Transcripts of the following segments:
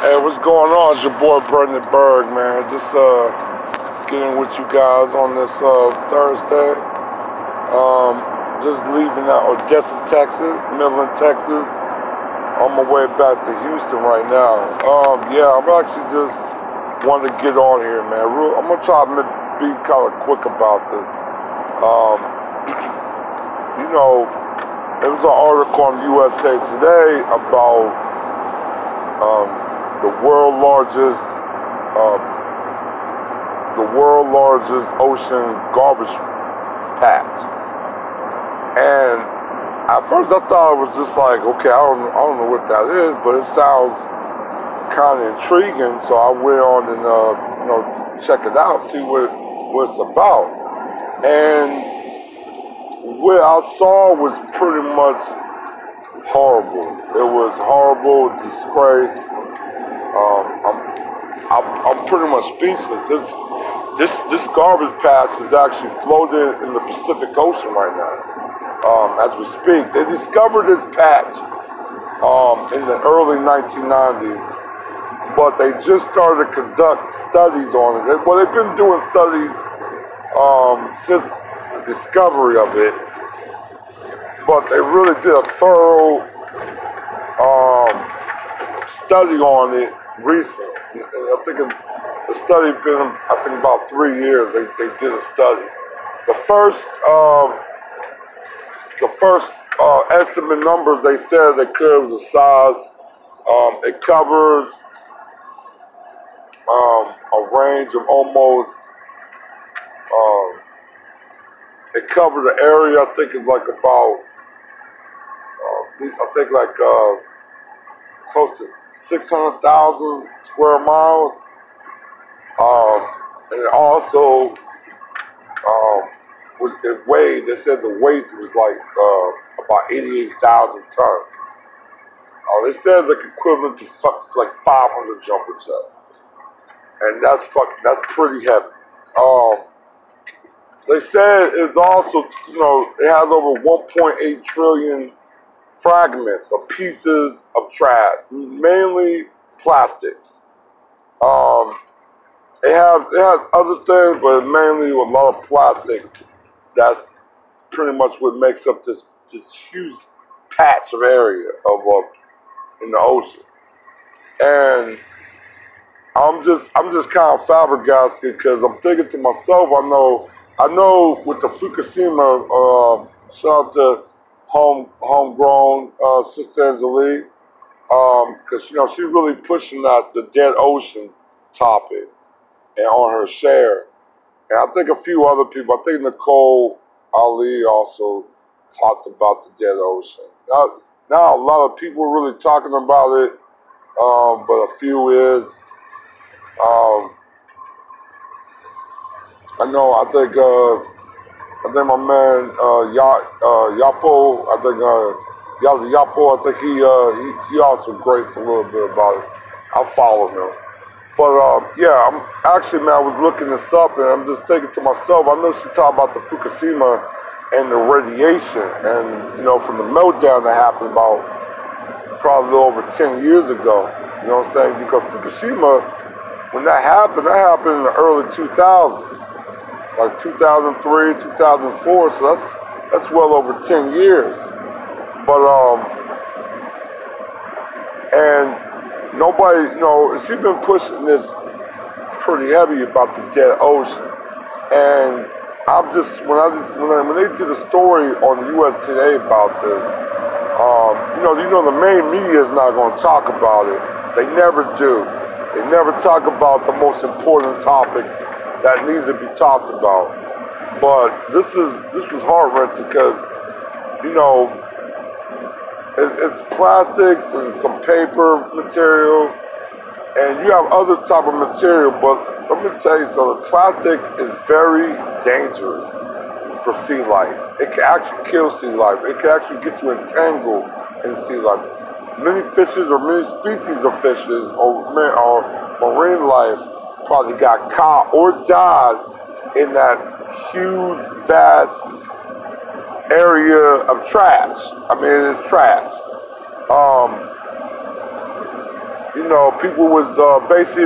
Hey, what's going on? It's your boy Brendan Berg, man. Just getting with you guys on this Thursday. Just leaving out Odessa, Texas, Midland, Texas. On my way back to Houston right now. Yeah, I'm actually just wanting to get on here, man. I'm gonna try to be kind of quick about this. You know, there was an article on USA Today about the world largest ocean garbage patch. And at first I thought it was just like, okay, I don't know what that is, but it sounds kind of intriguing. So I went on and check it out, see what it's about. And what I saw was pretty much horrible. It was horrible, disgrace. I'm pretty much speechless. This garbage patch is actually floating in the Pacific Ocean right now, as we speak. They discovered this patch in the early 1990s, but they just started to conduct studies on it. Well, they've been doing studies since the discovery of it, but they really did a thorough study on it recently. I think the study been, about 3 years. They did a study. The first estimate numbers they said they could was the size. It covers a range of almost. It covered the area. I think it's like about at least close to 600,000 square miles. And it also it weighed. They said the weight was like about 88,000 tons. They said it's equivalent to like 500 jumbo jets, and that's pretty heavy. They said it's also, it has over 1.8 trillion fragments or pieces of trash, mainly plastic. It has other things, but mainly a lot of plastic. That's pretty much what makes up this huge patch of area in the ocean. And I'm just kind of flabbergasted because I'm thinking to myself, I know with the Fukushima, shout out to homegrown Sister Angelique, because she's really pushing out the dead ocean topic and on her share. And I think a few other people, I think Nicole Ali also talked about the dead ocean. Now a lot of people are really talking about it, but a few is. I think my man Yapo, Yapo, I think he also graced a little bit about it. I follow him. But yeah, I was looking this up and I'm just thinking to myself, I know she talked about the Fukushima and the radiation and, from the meltdown that happened about probably a little over 10 years ago. You know what I'm saying? Because Fukushima, when that happened in the early 2000s, like 2003, 2004, so that's well over 10 years. But, and nobody, she's been pushing this pretty heavy about the dead ocean. And I'm just, when they did a story on US Today about this, the main media is not going to talk about it. They never do. They never talk about the most important topic that needs to be talked about. But this was heart-wrenching because, it's plastics and some paper material, and you have other type of material, but let me tell you something, plastic is very dangerous for sea life. It can actually kill sea life. It can actually get you entangled in sea life. Many fishes or many species of fishes or marine life probably got caught or died in that huge, vast area of trash. I mean, it is trash. people was basically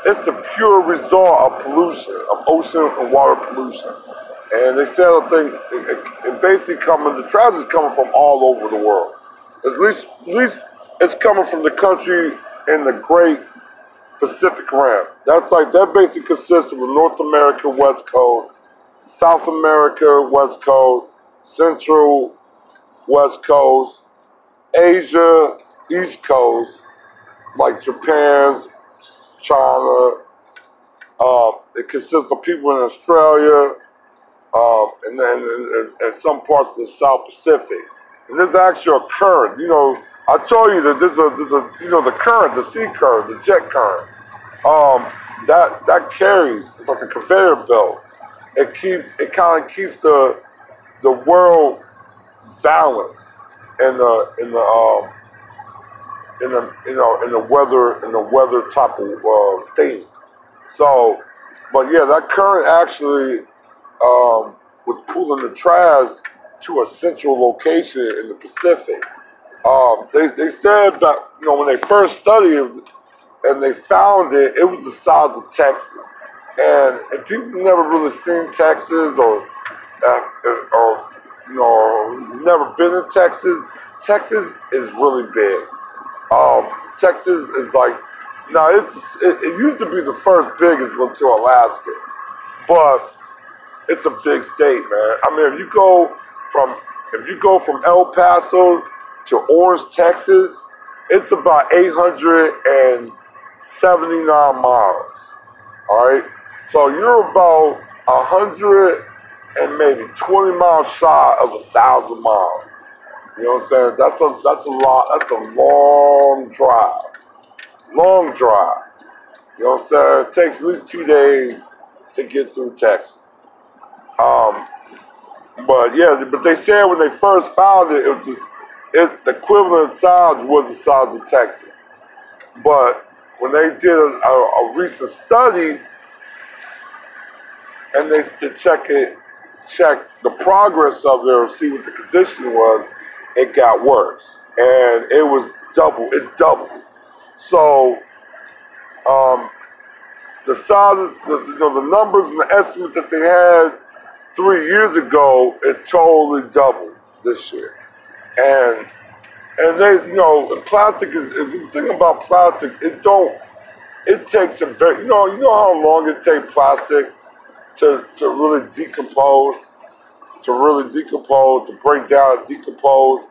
it's the pure result of pollution, of ocean and water pollution. And they said I think it basically the trash is coming from all over the world. At least it's coming from the country in the Great Pacific Rim. That basically consists of the North America West Coast, South America West Coast, Central West Coast, Asia East Coast, like Japan, China. It consists of people in Australia, and some parts of the South Pacific. And there's actually a current. I told you that there's the current, the sea current, the jet current. That carries. It's like a conveyor belt. It kind of keeps the world balanced in the weather type of thing. So, but yeah, that current actually was pulling the trash to a central location in the Pacific. They said that when they first studied it and they found it, it was the size of Texas, and people never really seen Texas or never been to Texas. Texas is really big. Texas is like, now it used to be the first biggest one to Alaska, but it's a big state, man. I mean, if you go from El Paso to Orange, Texas, it's about 879 miles. All right, so you're about 100 and maybe 20 miles shy of 1,000 miles. You know what I'm saying? That's a lot. That's a long drive. Long drive. You know what I'm saying? It takes at least 2 days to get through Texas. But they said when they first found it, the equivalent size was the size of Texas. But when they did a recent study and they check the progress of it or see what the condition was, it got worse, and it was double. It doubled. So the sizes, the numbers and the estimates that they had 3 years ago, it totally doubled this year. And they, plastic is. If you think about plastic, it takes a very, how long it takes plastic to really decompose, to break down and decompose.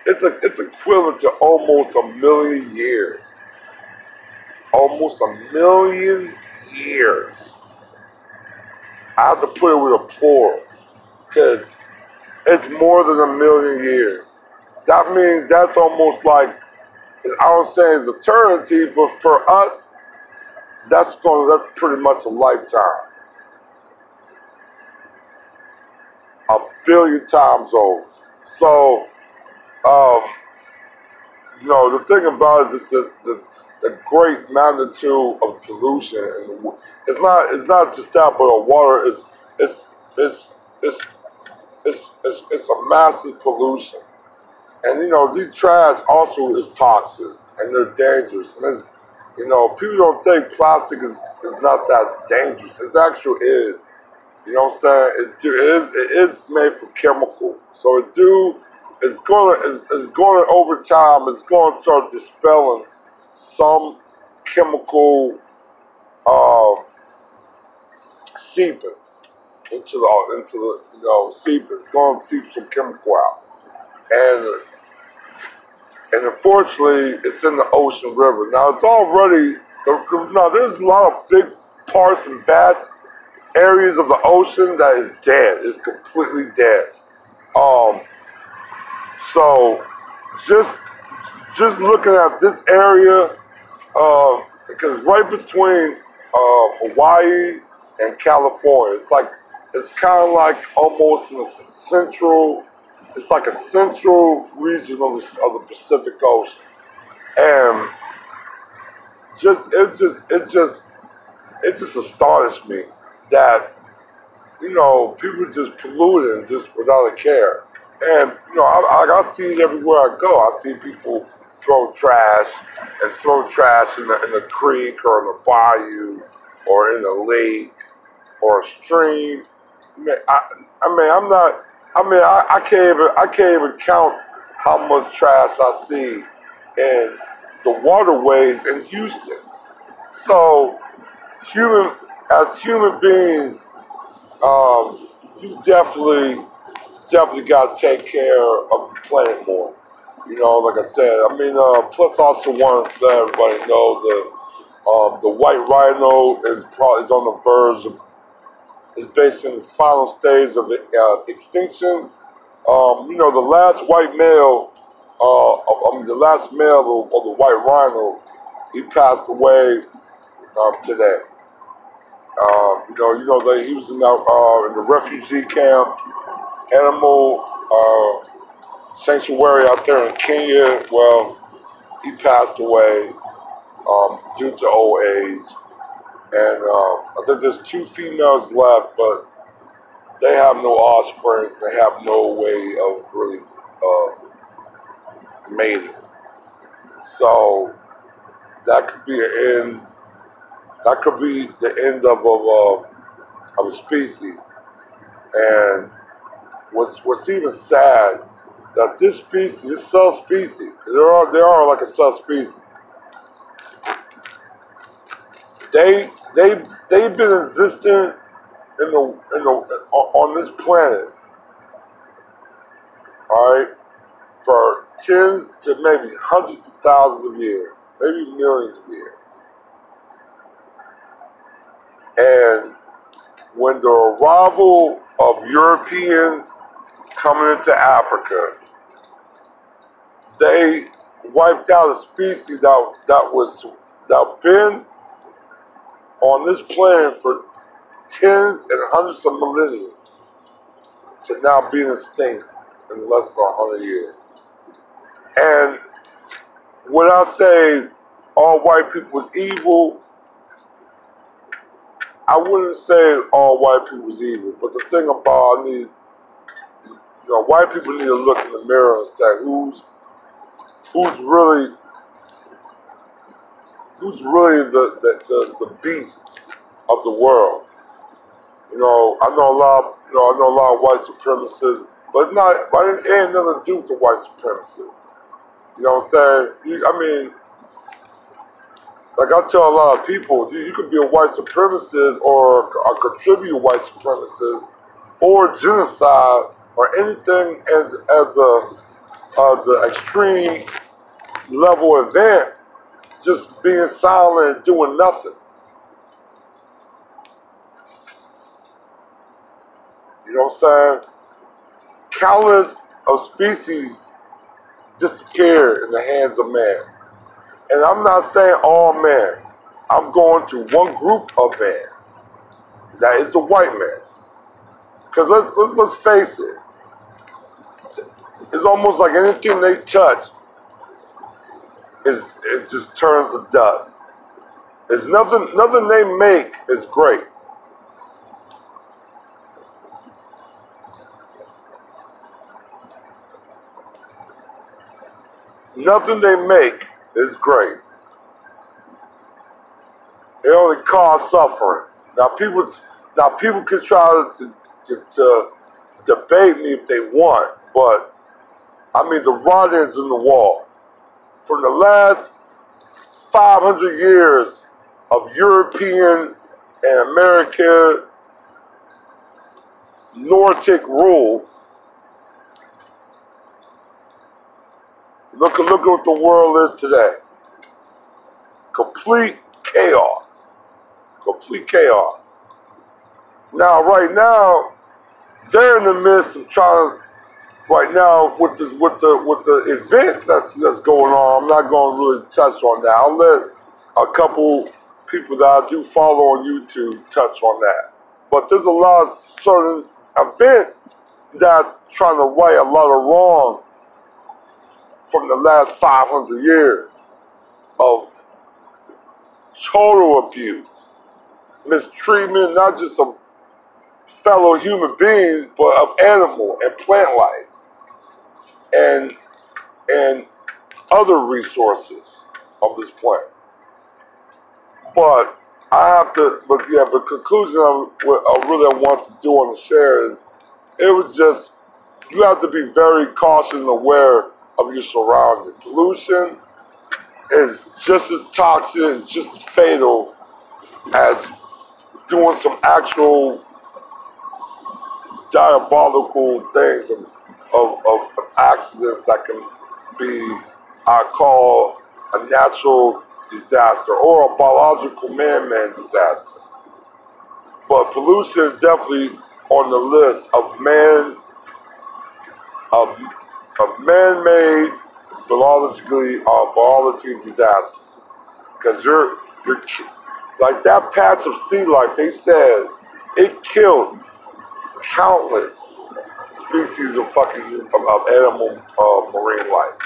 It's equivalent to almost 1,000,000 years. Almost 1,000,000 years. I have to put it with a plural because it's more than 1,000,000 years. That means that's almost like, I don't say it's eternity, but for us, that's pretty much a lifetime. 1,000,000,000 times old. So, the thing about it is the great magnitude of pollution, and it's not just that, but the water it's a massive pollution. And these trash also is toxic and they're dangerous. And people don't think plastic is not that dangerous. It actually is. You know what I'm saying? It is made from chemical. So it's going over time. It's going to start dispelling some chemical seeping into the seeping. It's going to seep some chemical out, and unfortunately, it's in the ocean river. Now it's already there's a lot of big parts and vast areas of the ocean that is dead. It's completely dead. So just looking at this area, because right between Hawaii and California, it's kind of like almost in a central. It's like a central region of the Pacific Ocean, and it just astonished me that people just polluting just without a care. And I see it everywhere I go. I see people throw trash and throw trash in the creek or in the bayou or in a lake or a stream. I mean, I'm not. I mean, I can't even count how much trash I see in the waterways in Houston. So, human as human beings, you definitely got to take care of the planet more. You know, like I said, I mean, plus also want to let everybody know the white rhino is on the verge of is based in its final stage of extinction. You know, the last white male, the last male of the white rhino, he passed away today. That he was in the refugee camp, animal sanctuary out there in Kenya. Well, he passed away due to old age, and I think there's two females left, but they have no offspring. They have no way of really mating. So that could be an end. That could be the end of a species. And what's even sad that this species, this subspecies, they are like a subspecies. They've been existing on this planet, all right, for tens to maybe hundreds of thousands of years, maybe millions of years. And when the arrival of Europeans coming into Africa, they wiped out a species that been on this planet for tens and hundreds of millennia to now being extinct in less than 100 years. And when I say all white people is evil, I wouldn't say all white people is evil. But the thing about white people need to look in the mirror and say who's really the beast of the world. I know a lot of white supremacists, but it ain't nothing to do with the white supremacists. You know what I'm saying? Like I tell a lot of people, you could be a white supremacist or a contribute white supremacist or genocide or anything as an extreme level event, just being silent and doing nothing. You know what I'm saying? Countless of species disappeared in the hands of man. And I'm not saying all men. I'm going to one group of men. That is the white man. Because let's face it. It's almost like anything they touch it just turns to dust. There's nothing they make is great. Nothing they make is great. It only cause suffering. Now people can try to debate me if they want, but I mean the writing's in the wall. From the last 500 years of European and American Nordic rule, look at what the world is today. Complete chaos. Complete chaos. Now, right now, they're in the midst of trying to. Right now, with the event that's going on, I'm not going to really touch on that. I'll let a couple people that I do follow on YouTube touch on that. But there's a lot of certain events that's trying to right a lot of wrong from the last 500 years of total abuse, mistreatment, not just of fellow human beings, but of animal and plant life. And other resources of this planet. But the conclusion of what I really want to do on the share is, it was just, you have to be very cautious and aware of your surroundings. Pollution is just as toxic, just as fatal as doing some actual diabolical things of accidents that can be, I call, a natural disaster or a biological man-made disaster. But pollution is definitely on the list of man-made biology disasters. Because you're like that patch of sea life. They said it killed countless species of animal marine life.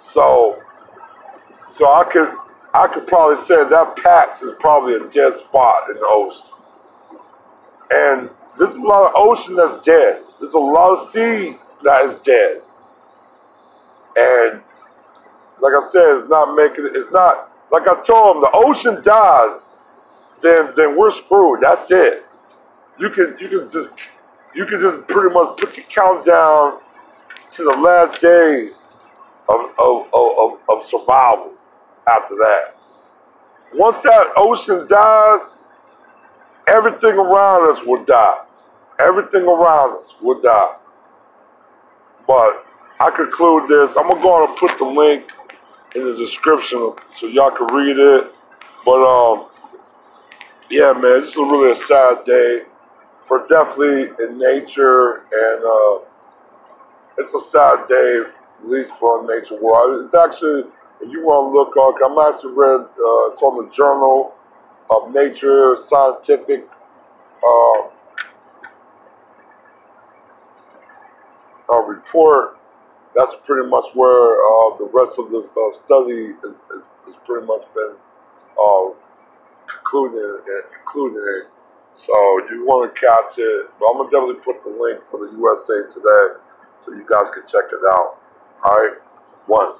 So I could probably say that patch is probably a dead spot in the ocean. And there's a lot of ocean that's dead. There's a lot of seas that is dead. And like I said, it's not, like I told them, the ocean dies, then we're screwed. That's it. You can just pretty much put the countdown to the last days of survival after that. Once that ocean dies, everything around us will die. Everything around us will die. But I conclude this. I'm going to go on and put the link in the description so y'all can read it. But yeah, man, this is really a sad day for definitely in nature, and it's a sad day, at least for the nature world. It's actually, if you want to look on, I'm actually read, it's on the Journal of Nature Scientific report. That's pretty much where the rest of this study is pretty much been concluded it. So you want to catch it, but I'm gonna definitely put the link for the USA Today so you guys can check it out. All right, one.